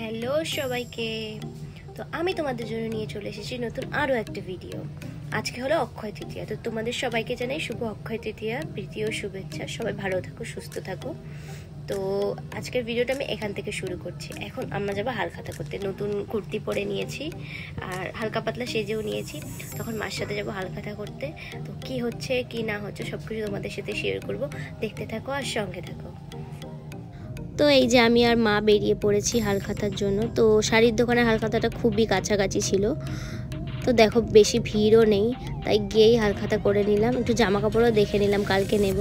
Hello সবাইকে। তো আমি তোমাদের জন্য নিয়ে চলে এসেছি নতুন আরও একটা ভিডিও। আজকে হলো অক্ষয় তৃতীয়া। তো তোমাদের সবাইকে জানাই শুভ অক্ষয় তৃতীয়া, প্রীতি ও শুভেচ্ছা। সবাই ভালো থাকো, সুস্থ থাকো। তো আজকের ভিডিওটা আমি এখান থেকে শুরু করছি। এখন আমরা যাবো হালখাতা করতে। নতুন কুর্তি পরে নিয়েছি আর হালকা পাতলা সেজেও নিয়েছি। তখন মার সাথে যাবো হালখাতা করতে। তো কি হচ্ছে কি না হচ্ছে সব কিছু তোমাদের সাথে শেয়ার করব। দেখতে থাকো আর সঙ্গে থাকো। তো এই যে আমি আর মা বেরিয়ে পড়েছি হালখাতার জন্য। তো শাড়ির দোকানে হালখাতাটা খুবই কাছাকাছি ছিল। তো দেখো বেশি ভিড়ও নেই, তাই গিয়েই হালখাতা করে নিলাম। একটু জামা কাপড়ও দেখে নিলাম, কালকে নেব।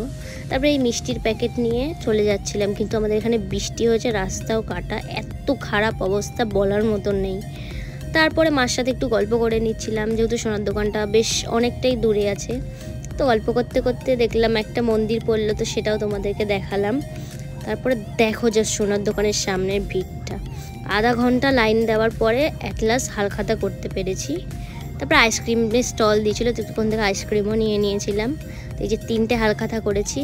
তারপরে এই মিষ্টির প্যাকেট নিয়ে চলে যাচ্ছিলাম, কিন্তু আমাদের এখানে বৃষ্টি হয়েছে, রাস্তাও কাটা, এত খারাপ অবস্থা বলার মতন নেই। তারপরে মার সাথে একটু গল্প করে নিচ্ছিলাম, যেহেতু সোনার দোকানটা বেশ অনেকটাই দূরে আছে। তো গল্প করতে করতে দেখলাম একটা মন্দির পড়লো, তো সেটাও তোমাদেরকে দেখালাম। তারপরে দেখো যে সোনার দোকানের সামনের ভিড়টা, আধা ঘন্টা লাইন দেওয়ার পরে অ্যাট লাস্ট হালখাতা করতে পেরেছি। তারপরে আইসক্রিমের স্টল দিয়েছিলো, তো তখন থেকে আইসক্রিমও নিয়ে নিয়েছিলাম। তো এই যে 3টে হালখাতা করেছি,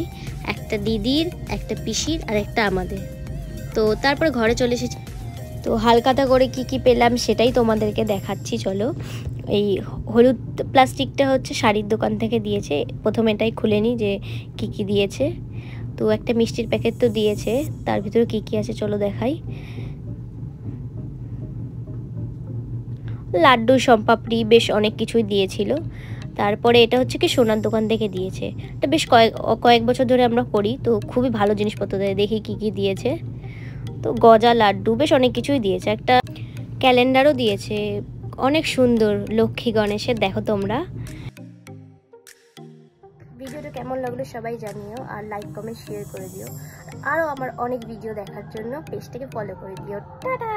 একটা দিদির, একটা পিসির আর একটা আমাদের। তো তারপরে ঘরে চলে এসেছি। তো হালখাতা করে কি কি পেলাম সেটাই তোমাদেরকে দেখাচ্ছি, চলো। এই হলুদ প্লাস্টিকটা হচ্ছে শাড়ির দোকান থেকে দিয়েছে। প্রথমে এটাই খুলে নিই যে কি কি দিয়েছে। তো একটা মিষ্টির প্যাকেট তো দিয়েছে, তার ভিতরে কি কি আছে চলো দেখাই। লাড্ডু, সম্পাপড়ি, বেশ অনেক কিছুই দিয়েছিল। তারপরে এটা হচ্ছে কি সোনার দোকান থেকে দিয়েছে। এটা বেশ কয়েক বছর ধরে আমরা করি, তো খুবই ভালো জিনিসপত্র দেয়। দেখি কি কি দিয়েছে। তো গজা, লাড্ডু, বেশ অনেক কিছুই দিয়েছে। একটা ক্যালেন্ডারও দিয়েছে, অনেক সুন্দর, লক্ষ্মী গণেশের। দেখো তোমরা। ভিডিওটা কেমন লাগলো সবাই জানিও, আর লাইক কমেন্ট শেয়ার করে দিও। আরও আমার অনেক ভিডিও দেখার জন্য পেজটাকে ফলো করে দিও। টাটা।